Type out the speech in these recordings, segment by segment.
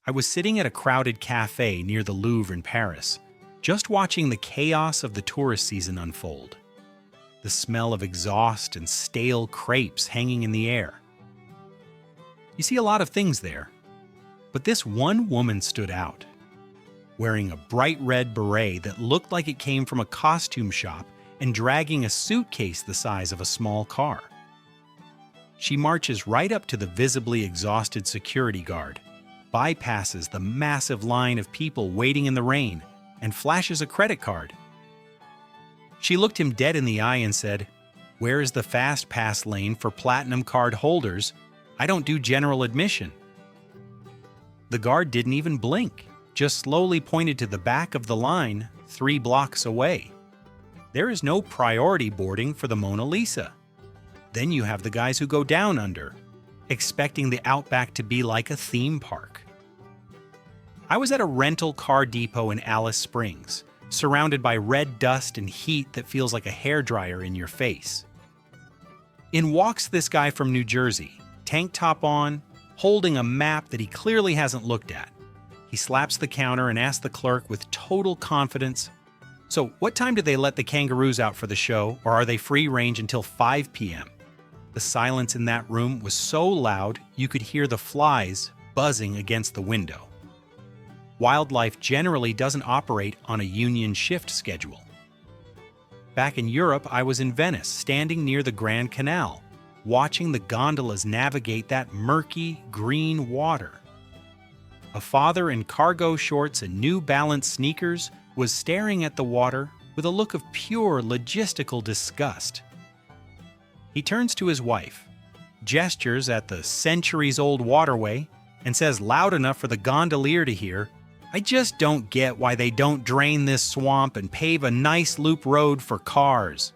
I was sitting at a crowded cafe near the Louvre in Paris, just watching the chaos of the tourist season unfold. The smell of exhaust and stale crepes hanging in the air. You see a lot of things there, but this one woman stood out, wearing a bright red beret that looked like it came from a costume shop and dragging a suitcase the size of a small car. She marches right up to the visibly exhausted security guard, bypasses the massive line of people waiting in the rain, and flashes a credit card. She looked him dead in the eye and said, "Where is the fast pass lane for platinum card holders? I don't do general admission." The guard didn't even blink, just slowly pointed to the back of the line 3 blocks away. There is no priority boarding for the Mona Lisa. Then you have the guys who go down under, expecting the Outback to be like a theme park. I was at a rental car depot in Alice Springs, surrounded by red dust and heat that feels like a hairdryer in your face. In walks this guy from New Jersey, tank top on, holding a map that he clearly hasn't looked at. He slaps the counter and asks the clerk with total confidence, "So, what time do they let the kangaroos out for the show, or are they free range until 5 p.m.? The silence in that room was so loud you could hear the flies buzzing against the window. Wildlife generally doesn't operate on a union shift schedule. Back in Europe, I was in Venice, standing near the Grand Canal, watching the gondolas navigate that murky, green water. A father in cargo shorts and New Balance sneakers was staring at the water with a look of pure logistical disgust. He turns to his wife, gestures at the centuries-old waterway, and says loud enough for the gondolier to hear, "I just don't get why they don't drain this swamp and pave a nice loop road for cars."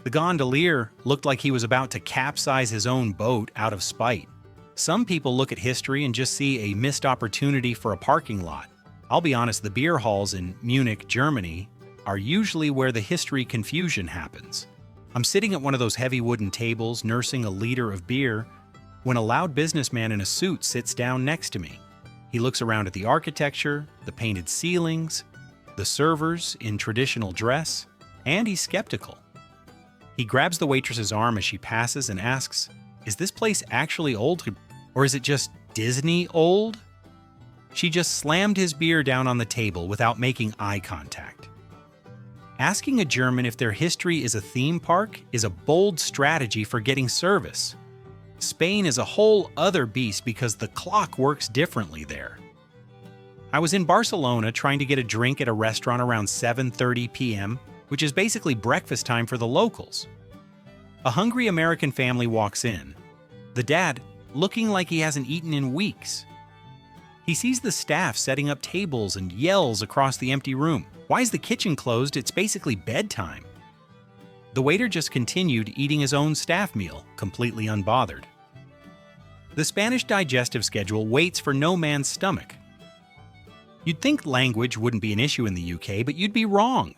The gondolier looked like he was about to capsize his own boat out of spite. Some people look at history and just see a missed opportunity for a parking lot. I'll be honest, the beer halls in Munich, Germany, are usually where the history confusion happens. I'm sitting at one of those heavy wooden tables nursing a liter of beer when a loud businessman in a suit sits down next to me. He looks around at the architecture, the painted ceilings, the servers in traditional dress, and he's skeptical. He grabs the waitress's arm as she passes and asks, "Is this place actually old, or is it just Disney old?" She just slammed his beer down on the table without making eye contact. Asking a German if their history is a theme park is a bold strategy for getting service. Spain is a whole other beast because the clock works differently there. I was in Barcelona trying to get a drink at a restaurant around 7:30 p.m., which is basically breakfast time for the locals. A hungry American family walks in, the dad looking like he hasn't eaten in weeks. He sees the staff setting up tables and yells across the empty room, "Why is the kitchen closed? It's basically bedtime." The waiter just continued eating his own staff meal, completely unbothered. The Spanish digestive schedule waits for no man's stomach. You'd think language wouldn't be an issue in the UK, but you'd be wrong.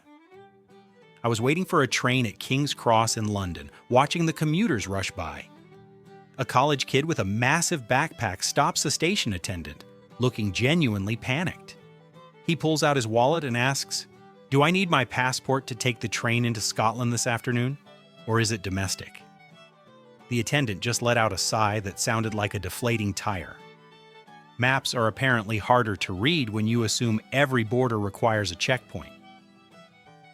I was waiting for a train at King's Cross in London, watching the commuters rush by. A college kid with a massive backpack stops the station attendant, looking genuinely panicked. He pulls out his wallet and asks, "Do I need my passport to take the train into Scotland this afternoon, or is it domestic?" The attendant just let out a sigh that sounded like a deflating tire. Maps are apparently harder to read when you assume every border requires a checkpoint.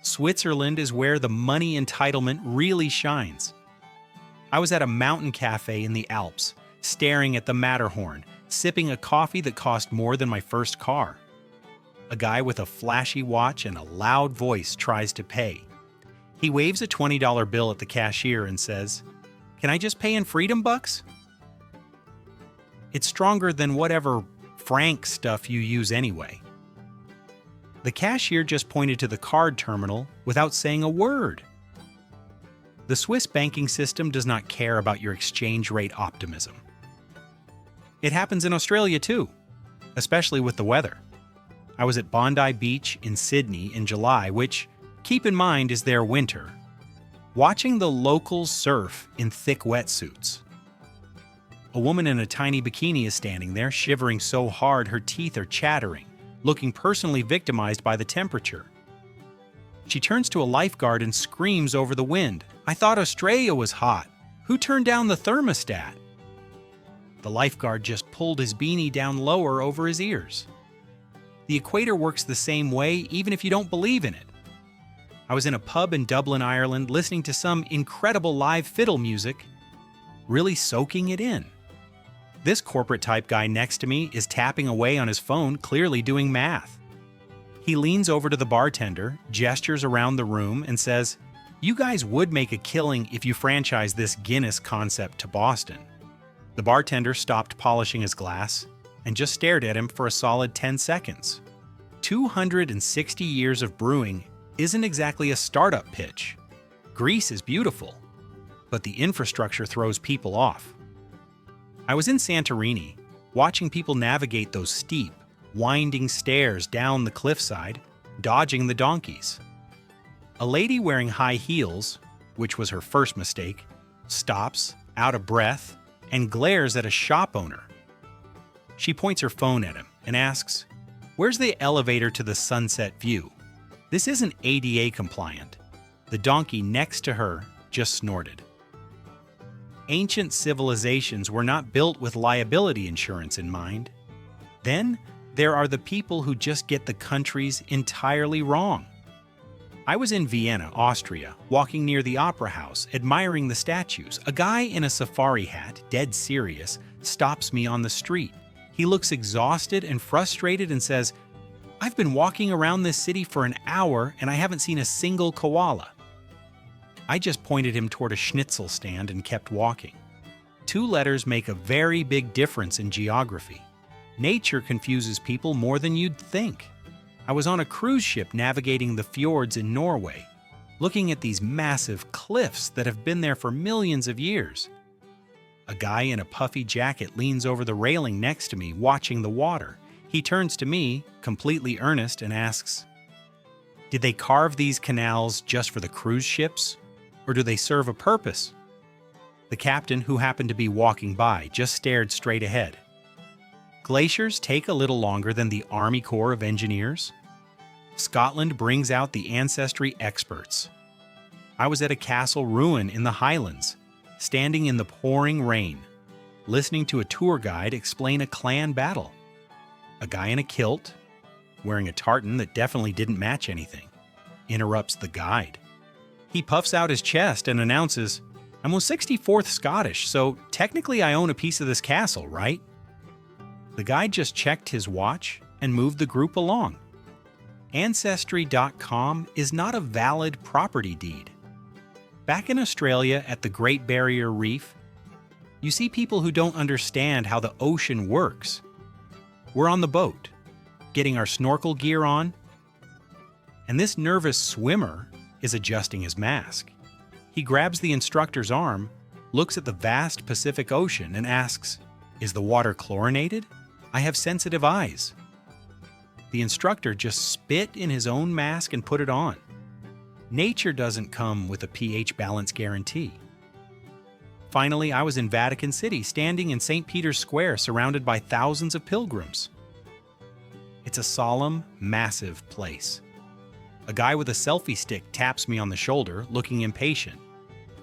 Switzerland is where the money entitlement really shines. I was at a mountain cafe in the Alps, staring at the Matterhorn, sipping a coffee that cost more than my first car. A guy with a flashy watch and a loud voice tries to pay. He waves a $20 bill at the cashier and says, "Can I just pay in freedom bucks?" It's stronger than whatever franc stuff you use anyway. The cashier just pointed to the card terminal without saying a word. The Swiss banking system does not care about your exchange rate optimism. It happens in Australia too, especially with the weather. I was at Bondi Beach in Sydney in July, which, keep in mind, is their winter, watching the locals surf in thick wetsuits. A woman in a tiny bikini is standing there, shivering so hard her teeth are chattering, looking personally victimized by the temperature. She turns to a lifeguard and screams over the wind, "I thought Australia was hot. Who turned down the thermostat?" The lifeguard just pulled his beanie down lower over his ears. The equator works the same way even if you don't believe in it. I was in a pub in Dublin, Ireland, listening to some incredible live fiddle music, really soaking it in. This corporate-type guy next to me is tapping away on his phone, clearly doing math. He leans over to the bartender, gestures around the room, and says, "You guys would make a killing if you franchised this Guinness concept to Boston." The bartender stopped polishing his glass and just stared at him for a solid 10 seconds. 260 years of brewing isn't exactly a startup pitch. Greece is beautiful, but the infrastructure throws people off. I was in Santorini, watching people navigate those steep, winding stairs down the cliffside, dodging the donkeys. A lady wearing high heels, which was her first mistake, stops, out of breath, and glares at a shop owner. She points her phone at him and asks, "Where's the elevator to the sunset view? This isn't ADA compliant." The donkey next to her just snorted. Ancient civilizations were not built with liability insurance in mind. Then, there are the people who just get the countries entirely wrong. I was in Vienna, Austria, walking near the Opera House, admiring the statues. A guy in a safari hat, dead serious, stops me on the street. He looks exhausted and frustrated and says, "I've been walking around this city for an hour and I haven't seen a single koala." I just pointed him toward a schnitzel stand and kept walking. 2 letters make a very big difference in geography. Nature confuses people more than you'd think. I was on a cruise ship navigating the fjords in Norway, looking at these massive cliffs that have been there for millions of years. A guy in a puffy jacket leans over the railing next to me, watching the water. He turns to me, completely earnest, and asks, "Did they carve these canals just for the cruise ships? Or do they serve a purpose?" The captain, who happened to be walking by, just stared straight ahead. Glaciers take a little longer than the Army Corps of Engineers. Scotland brings out the ancestry experts. I was at a castle ruin in the Highlands, standing in the pouring rain, listening to a tour guide explain a clan battle. A guy in a kilt, wearing a tartan that definitely didn't match anything, interrupts the guide. He puffs out his chest and announces, "I'm 64th Scottish, so technically I own a piece of this castle, right?" The guide just checked his watch and moved the group along. Ancestry.com is not a valid property deed. Back in Australia at the Great Barrier Reef, you see people who don't understand how the ocean works. We're on the boat, getting our snorkel gear on, and this nervous swimmer is adjusting his mask. He grabs the instructor's arm, looks at the vast Pacific Ocean, and asks, "Is the water chlorinated? I have sensitive eyes." The instructor just spit in his own mask and put it on. Nature doesn't come with a pH balance guarantee. Finally, I was in Vatican City, standing in St. Peter's Square, surrounded by thousands of pilgrims. It's a solemn, massive place. A guy with a selfie stick taps me on the shoulder, looking impatient.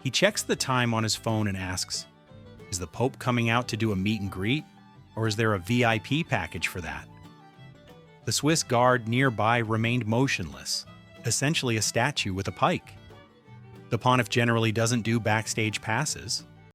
He checks the time on his phone and asks, "Is the Pope coming out to do a meet and greet, or is there a VIP package for that?" The Swiss guard nearby remained motionless, essentially a statue with a pike. The Pontiff generally doesn't do backstage passes.